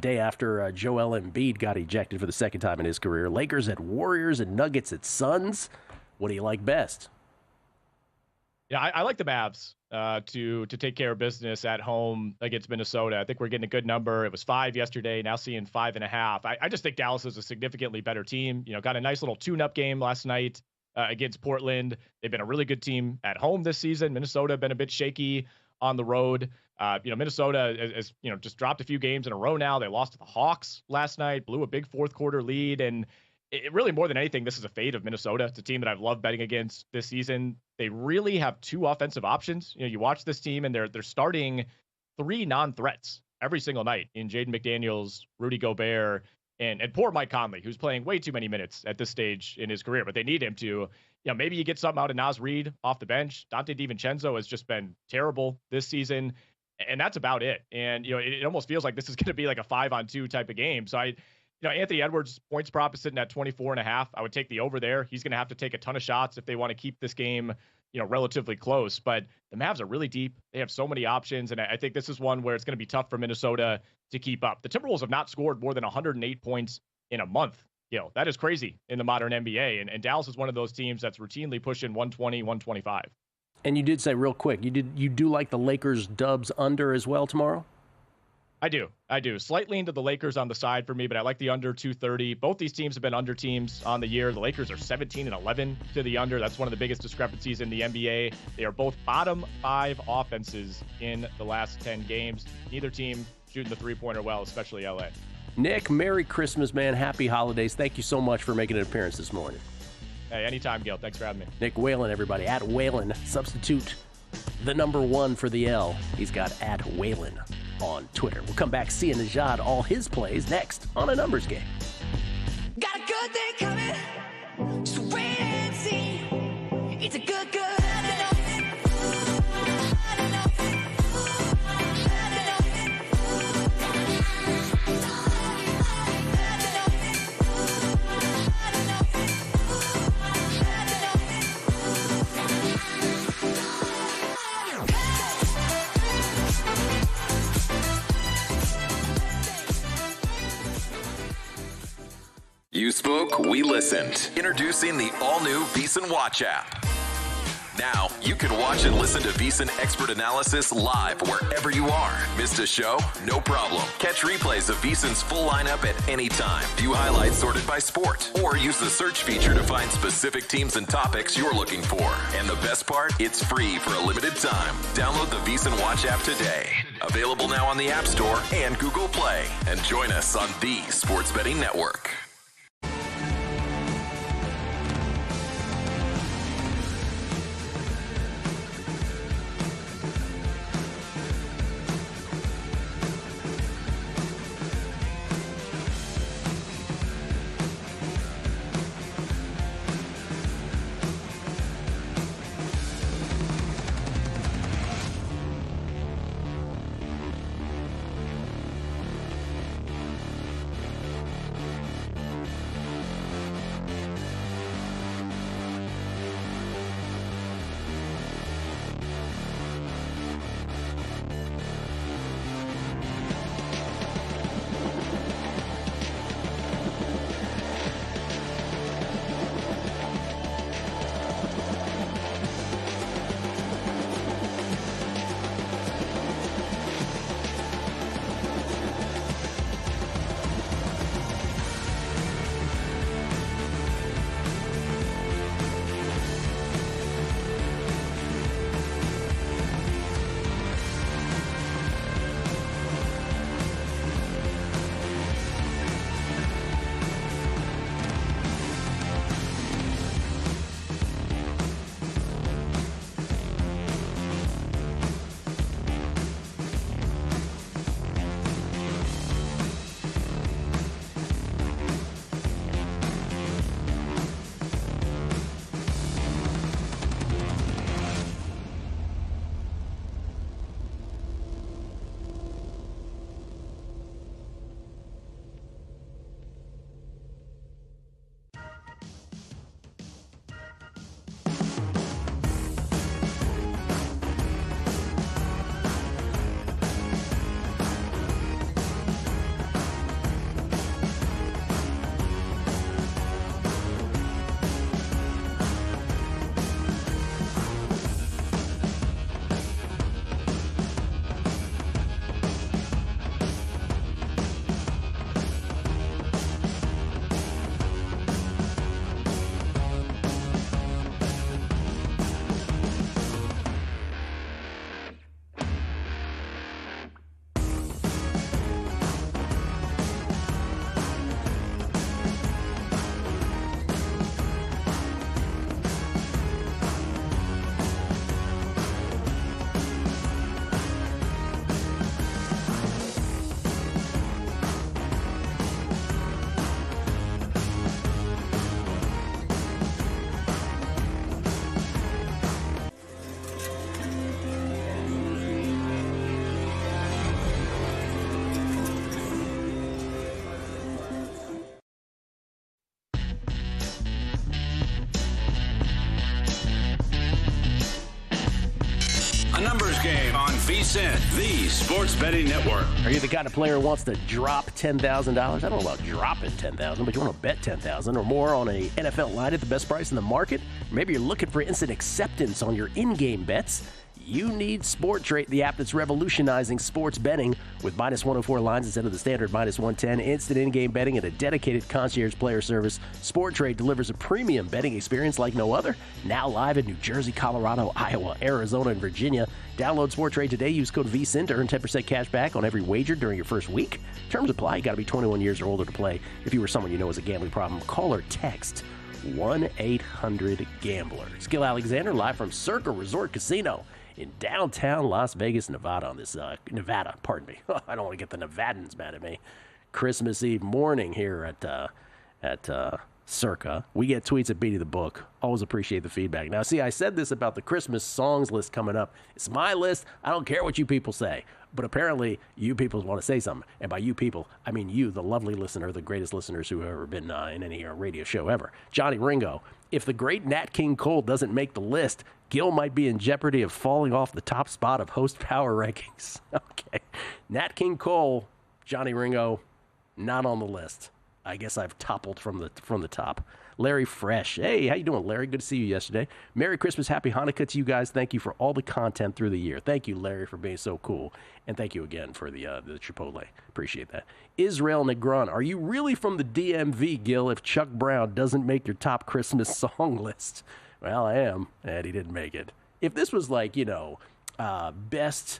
Day after Joel Embiid got ejected for the second time in his career. Lakers at Warriors and Nuggets at Suns. What do you like best? Yeah, I like the Mavs to take care of business at home against Minnesota. I think we're getting a good number. It was 5 yesterday, now seeing 5.5. I just think Dallas is a significantly better team. Got a nice little tune-up game last night against Portland. They've been a really good team at home this season. Minnesota been a bit shaky on the road. Minnesota has just dropped a few games in a row now. They lost to the Hawks last night, blew a big fourth quarter lead, and it really, more than anything, this is a fate of Minnesota. It's a team that I've loved betting against this season. They really have 2 offensive options. You watch this team, and they're starting 3 non-threats every single night in Jaden McDaniels, Rudy Gobert, and poor Mike Conley, who's playing way too many minutes at this stage in his career. But they need him to. Maybe you get something out of Naz Reid off the bench. Dante DiVincenzo has just been terrible this season, and that's about it. And it almost feels like this is going to be like a 5-on-2 type of game. So Anthony Edwards' points prop is sitting at 24.5. I would take the over there. He's going to have to take a ton of shots if they want to keep this game, relatively close. But the Mavs are really deep. They have so many options, and I think this is one where it's going to be tough for Minnesota to keep up. The Timberwolves have not scored more than 108 points in a month. That is crazy in the modern NBA, and Dallas is one of those teams that's routinely pushing 120, 125. And you did say real quick, you do like the Lakers Dubs under as well tomorrow? I do. Slightly into the Lakers on the side for me, but I like the under 230. Both these teams have been under teams on the year. The Lakers are 17-11 to the under. That's one of the biggest discrepancies in the NBA. They are both bottom 5 offenses in the last 10 games. Neither team shooting the three-pointer well, especially LA. Nick, Merry Christmas, man. Happy holidays. Thank you so much for making an appearance this morning. Hey, anytime, Gil. Thanks for having me. Nick Whalen, everybody. At Whalen. Substitute the number 1 for the L. He's got at Whalen on Twitter. We'll come back. Sia Nejad, all his plays next on A Numbers Game. Got a good thing coming, so wait and see. It's a good. You spoke, we listened. Introducing the all-new VSiN Watch app. Now, you can watch and listen to VSiN expert analysis live wherever you are. Missed a show? No problem. Catch replays of VSiN's full lineup at any time. View highlights sorted by sport. Or use the search feature to find specific teams and topics you're looking for. And the best part? It's free for a limited time. Download the VSiN Watch app today. Available now on the App Store and Google Play. And join us on the Sports Betting Network. Numbers Game on VSiN, the sports betting network. Are you the kind of player who wants to drop $10,000? I don't know about dropping $10,000, but you want to bet $10,000 or more on a NFL line at the best price in the market? Maybe you're looking for instant acceptance on your in-game bets. You need SportTrade, the app that's revolutionizing sports betting with minus 104 lines instead of the standard minus 110, instant in-game betting, and a dedicated concierge player service. SportTrade delivers a premium betting experience like no other. Now live in New Jersey, Colorado, Iowa, Arizona, and Virginia. Download SportTrade today. Use code VSiN to earn 10% cash back on every wager during your first week. Terms apply. You got to be 21 years or older to play. If you or someone you know has a gambling problem, call or text 1-800-GAMBLER. It's Gil Alexander live from Circa Resort Casino in downtown Las Vegas, Nevada on this, I don't want to get the Nevadans mad at me. Christmas Eve morning here at Circa. We get tweets at Beatty the Book. Always appreciate the feedback. Now, see, I said this about the Christmas songs list coming up. It's my list. I don't care what you people say. But apparently, you people want to say something. And by you people, I mean you, the lovely listener, the greatest listeners who have ever been in any radio show ever. Johnny Ringo, if the great Nat King Cole doesn't make the list, Gil might be in jeopardy of falling off the top spot of host power rankings. Okay. Nat King Cole, Johnny Ringo, not on the list. I guess I've toppled from the top. Larry Fresh. Hey, how you doing, Larry? Good to see you yesterday. Merry Christmas, Happy Hanukkah to you guys. Thank you for all the content through the year. Thank you, Larry, for being so cool. And thank you again for the Chipotle. Appreciate that. Israel Negron. Are you really from the DMV, Gil, if Chuck Brown doesn't make your top Christmas song list? Well, I am, and he didn't make it. If this was like, best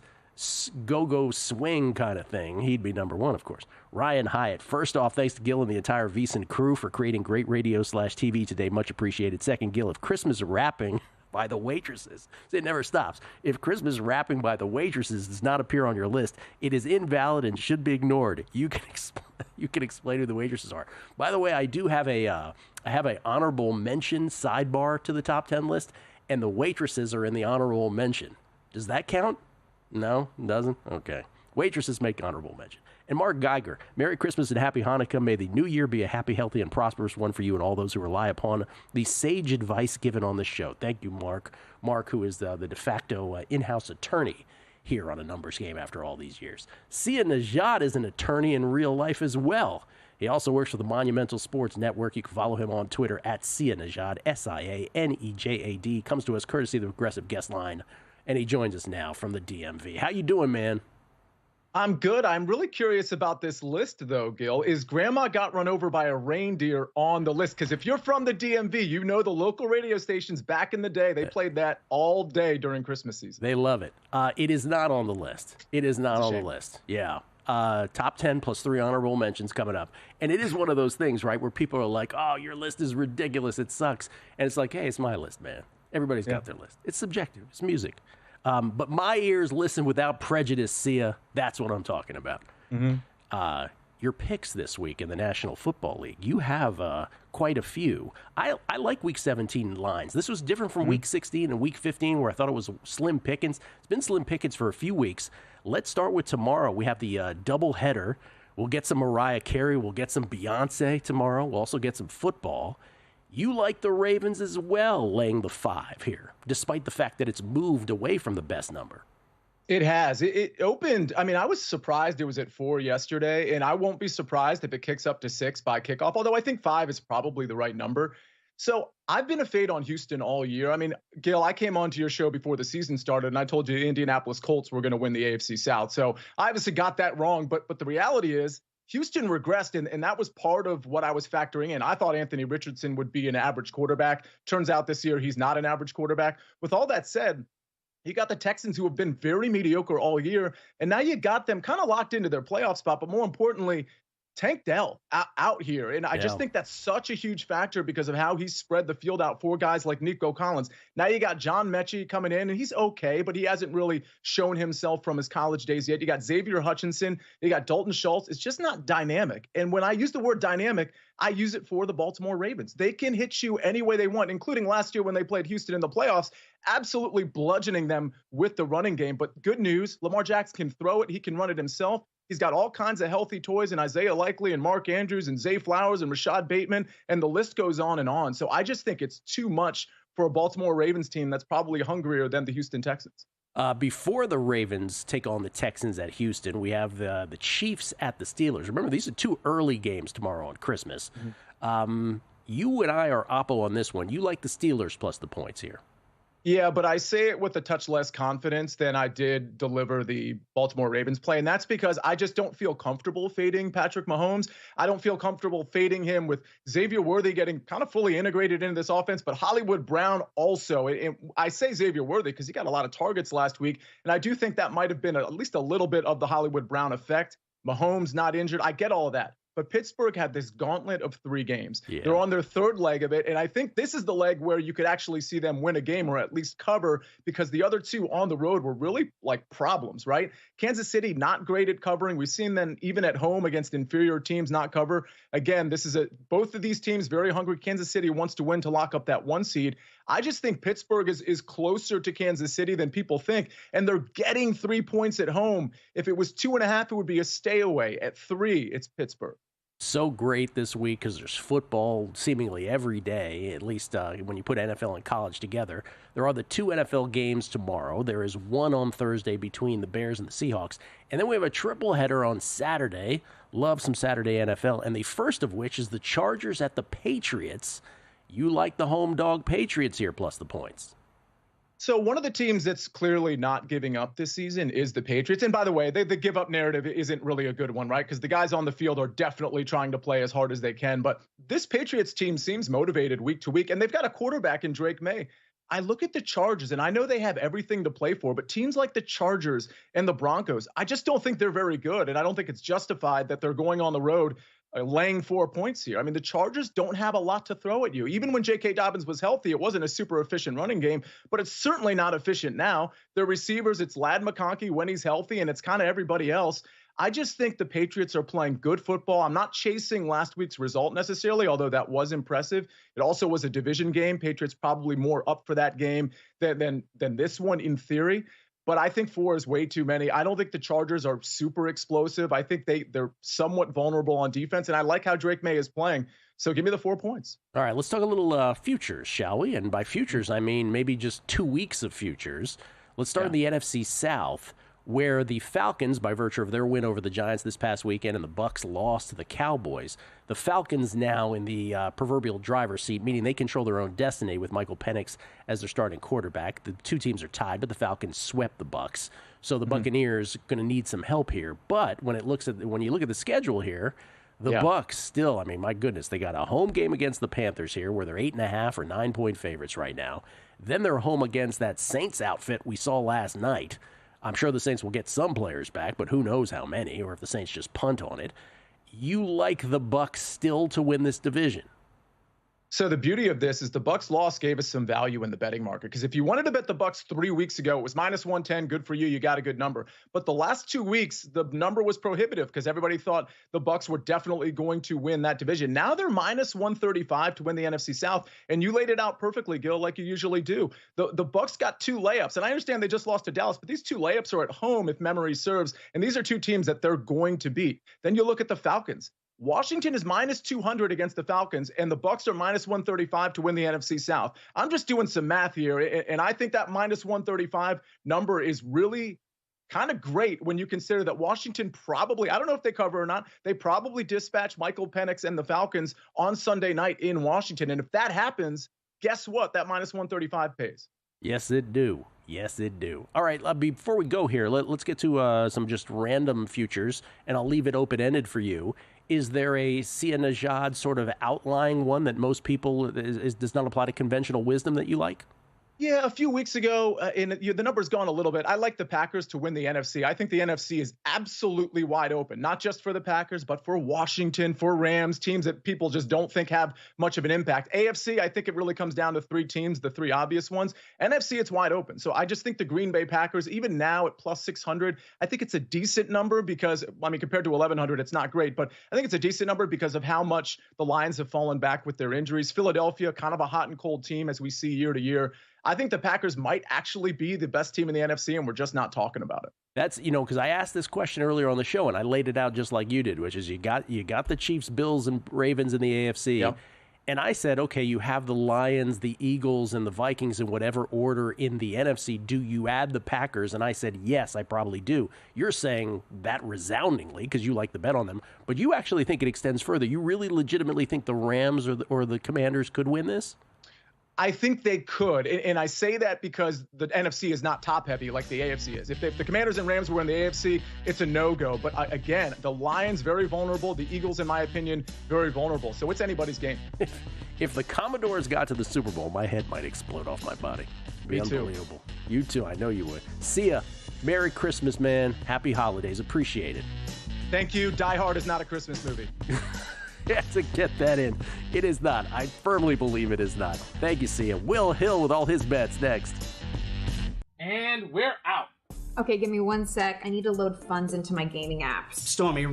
go-go swing kind of thing, he'd be number one, of course. Ryan Hyatt. First off, thanks to Gil and the entire VSiN crew for creating great radio/TV today. Much appreciated. Second, Gil, if Christmas rapping by the waitresses, it never stops. If Christmas rapping by the waitresses does not appear on your list, it is invalid and should be ignored. You can explain who the waitresses are. By the way, I do have a honorable mention sidebar to the top 10 list, and the waitresses are in the honorable mention. Does that count? No, it doesn't? Okay. Waitresses make honorable mention. And Mark Geiger, Merry Christmas and Happy Hanukkah. May the new year be a happy, healthy, and prosperous one for you and all those who rely upon the sage advice given on this show. Thank you, Mark. Mark, who is the de facto in-house attorney here on A Numbers Game after all these years. Sia Nejad is an attorney in real life as well. He also works for the Monumental Sports Network. You can follow him on Twitter at Sia Nejad, SIANEJAD. Comes to us courtesy of the Progressive Guest Line. And he joins us now from the DMV. How you doing, man? I'm good. I'm really curious about this list, though, Gil. Is Grandma Got Run Over by a Reindeer on the list? Because if you're from the DMV, you know the local radio stations back in the day, they played that all day during Christmas season. They love it. It is not on the list. It is not on the list. Yeah. Top 10 plus 3 honorable mentions coming up. And it is one of those things, right, where people are like, oh, your list is ridiculous. It sucks. And it's like, hey, it's my list, man. Everybody's got their list. It's subjective. It's music. But my ears listen without prejudice, Sia. That's what I'm talking about. Mm-hmm. Your picks this week in the National Football League, you have quite a few. I like Week 17 lines. This was different from Week 16 and Week 15, where I thought it was slim pickings. It's been slim pickings for a few weeks. Let's start with tomorrow. We have the double header. We'll get some Mariah Carey. We'll get some Beyonce tomorrow. We'll also get some football. You like the Ravens as well, laying the 5 here, despite the fact that it's moved away from the best number. It has. It opened. I mean, I was surprised it was at 4 yesterday, and I won't be surprised if it kicks up to 6 by kickoff, although I think 5 is probably the right number. So I've been a fade on Houston all year. I mean, Gil, I came on to your show before the season started, and I told you Indianapolis Colts were going to win the AFC South. So I obviously got that wrong, but the reality is, Houston regressed, and that was part of what I was factoring in. I thought Anthony Richardson would be an average quarterback. Turns out this year he's not an average quarterback. With all that said, you got the Texans, who have been very mediocre all year, and now you got them kind of locked into their playoff spot, but more importantly, Tank Dell out here. And I just think that's such a huge factor because of how he's spread the field out for guys like Nico Collins. Now you got John Mechie coming in, and he's okay, but he hasn't really shown himself from his college days yet. You got Xavier Hutchinson. You got Dalton Schultz. It's just not dynamic. And when I use the word dynamic, I use it for the Baltimore Ravens. They can hit you any way they want, including last year when they played Houston in the playoffs, absolutely bludgeoning them with the running game. But good news, Lamar Jackson can throw it. He can run it himself. He's got all kinds of healthy toys in Isaiah Likely and Mark Andrews and Zay Flowers and Rashad Bateman, and the list goes on and on. So I just think it's too much for a Baltimore Ravens team that's probably hungrier than the Houston Texans. Before the Ravens take on the Texans at Houston, we have the Chiefs at the Steelers. Remember, these are 2 early games tomorrow on Christmas. You and I are oppo on this one. You like the Steelers plus the points here. Yeah, but I say it with a touch less confidence than I did deliver the Baltimore Ravens play. And that's because I just don't feel comfortable fading Patrick Mahomes. I don't feel comfortable fading him with Xavier Worthy getting kind of fully integrated into this offense, but Hollywood Brown also. And I say Xavier Worthy because he got a lot of targets last week. And I do think that might have been at least a little bit of the Hollywood Brown effect. Mahomes not injured. I get all of that. But Pittsburgh had this gauntlet of 3 games. Yeah. They're on their 3rd leg of it. And I think this is the leg where you could actually see them win a game or at least cover, because the other 2 on the road were really like problems, right? Kansas City, not great at covering. We've seen them even at home against inferior teams not cover. Again, both of these teams very hungry. Kansas City wants to win to lock up that 1 seed. I just think Pittsburgh is closer to Kansas City than people think, and they're getting 3 points at home. If it was 2.5, it would be a stay away. At 3, it's Pittsburgh. So great this week because there's football seemingly every day, at least when you put NFL and college together. There are the 2 NFL games tomorrow. There is 1 on Thursday between the Bears and the Seahawks. And then we have a triple header on Saturday. Love some Saturday NFL. And the first of which is the Chargers at the Patriots. You like the home dog Patriots here plus the points. So one of the teams that's clearly not giving up this season is the Patriots. And by the way, the give up narrative isn't really a good one, right? Because the guys on the field are definitely trying to play as hard as they can. But this Patriots team seems motivated week to week, and they've got a quarterback in Drake May. I look at the Chargers, and I know they have everything to play for, but teams like the Chargers and the Broncos, I just don't think they're very good. And I don't think it's justified that they're going on the road laying 4 points here. I mean, the Chargers don't have a lot to throw at you. Even when J.K. Dobbins was healthy, it wasn't a super efficient running game, but it's certainly not efficient now. Their receivers, it's Ladd McConkey when he's healthy, and it's kind of everybody else. I just think the Patriots are playing good football. I'm not chasing last week's result necessarily, although that was impressive. It also was a division game. Patriots probably more up for that game than this one in theory. But I think 4 is way too many. I don't think the Chargers are super explosive. I think they're somewhat vulnerable on defense, and I like how Drake May is playing. So give me the 4 points. All right, let's talk a little futures, shall we? And by futures, I mean maybe just 2 weeks of futures. Let's start in the NFC South, where the Falcons, by virtue of their win over the Giants this past weekend and the Bucs lost to the Cowboys, the Falcons now in the proverbial driver's seat, meaning they control their own destiny with Michael Penix as their starting quarterback. The 2 teams are tied, but the Falcons swept the Bucs. So the Buccaneers going to need some help here. But when you look at the schedule here, the Bucs still, I mean, my goodness, they got a home game against the Panthers here where they're 8.5 or 9-point favorites right now. Then they're home against that Saints outfit we saw last night. I'm sure the Saints will get some players back, but who knows how many, or if the Saints just punt on it. You like the Bucs still to win this division? So the beauty of this is the Bucs loss gave us some value in the betting market, because if you wanted to bet the Bucs 3 weeks ago, it was -110. Good for you. You got a good number. But the last 2 weeks, the number was prohibitive because everybody thought the Bucs were definitely going to win that division. Now they're -135 to win the NFC South. And you laid it out perfectly, Gil, like you usually do. The Bucs got 2 layups. And I understand they just lost to Dallas, but these 2 layups are at home if memory serves. And these are 2 teams that they're going to beat. Then you look at the Falcons. Washington is -200 against the Falcons, and the Bucs are -135 to win the NFC South. I'm just doing some math here, and I think that -135 number is really kind of great when you consider that Washington probably, I don't know if they cover or not, they probably dispatch Michael Penix and the Falcons on Sunday night in Washington. And if that happens, guess what? That -135 pays. Yes, it do. Yes, it do. All right, before we go here, let's get to some just random futures, and I'll leave it open-ended for you. Is there a Sia Nejad sort of outlying one that most people does not apply to conventional wisdom that you like? Yeah, a few weeks ago, the number's gone a little bit. I like the Packers to win the NFC. I think the NFC is absolutely wide open, not just for the Packers, but for Washington, for Rams, teams that people just don't think have much of an impact. AFC, I think it really comes down to 3 teams, the 3 obvious ones. NFC, it's wide open. So I just think the Green Bay Packers, even now at +600, I think it's a decent number because, I mean, compared to 1,100, it's not great, but I think it's a decent number because of how much the Lions have fallen back with their injuries. Philadelphia, kind of a hot and cold team as we see year to year. I think the Packers might actually be the best team in the NFC, and we're just not talking about it. That's, because I asked this question earlier on the show, and I laid it out just like you did, which is you got the Chiefs, Bills, and Ravens in the AFC. Yep. And I said, okay, you have the Lions, the Eagles, and the Vikings in whatever order in the NFC. Do you add the Packers? And I said, yes, I probably do. You're saying that resoundingly because you like the bet on them. But you actually think it extends further. You really legitimately think the Rams or the Commanders could win this? I think they could. And I say that because the NFC is not top heavy like the AFC is. If the Commanders and Rams were in the AFC, it's a no-go. But again, the Lions, very vulnerable. The Eagles, in my opinion, very vulnerable. So it's anybody's game. If the Commodores got to the Super Bowl, my head might explode off my body. It'd be unbelievable. You too. I know you would. Sia, Merry Christmas, man. Happy holidays. Appreciate it. Thank you. Die Hard is not a Christmas movie. Yeah, to get that in. It is not. I firmly believe it is not. Thank you, Sia. Will Hill with all his bets next. And we're out. Okay, give me 1 sec. I need to load funds into my gaming apps. Stormy,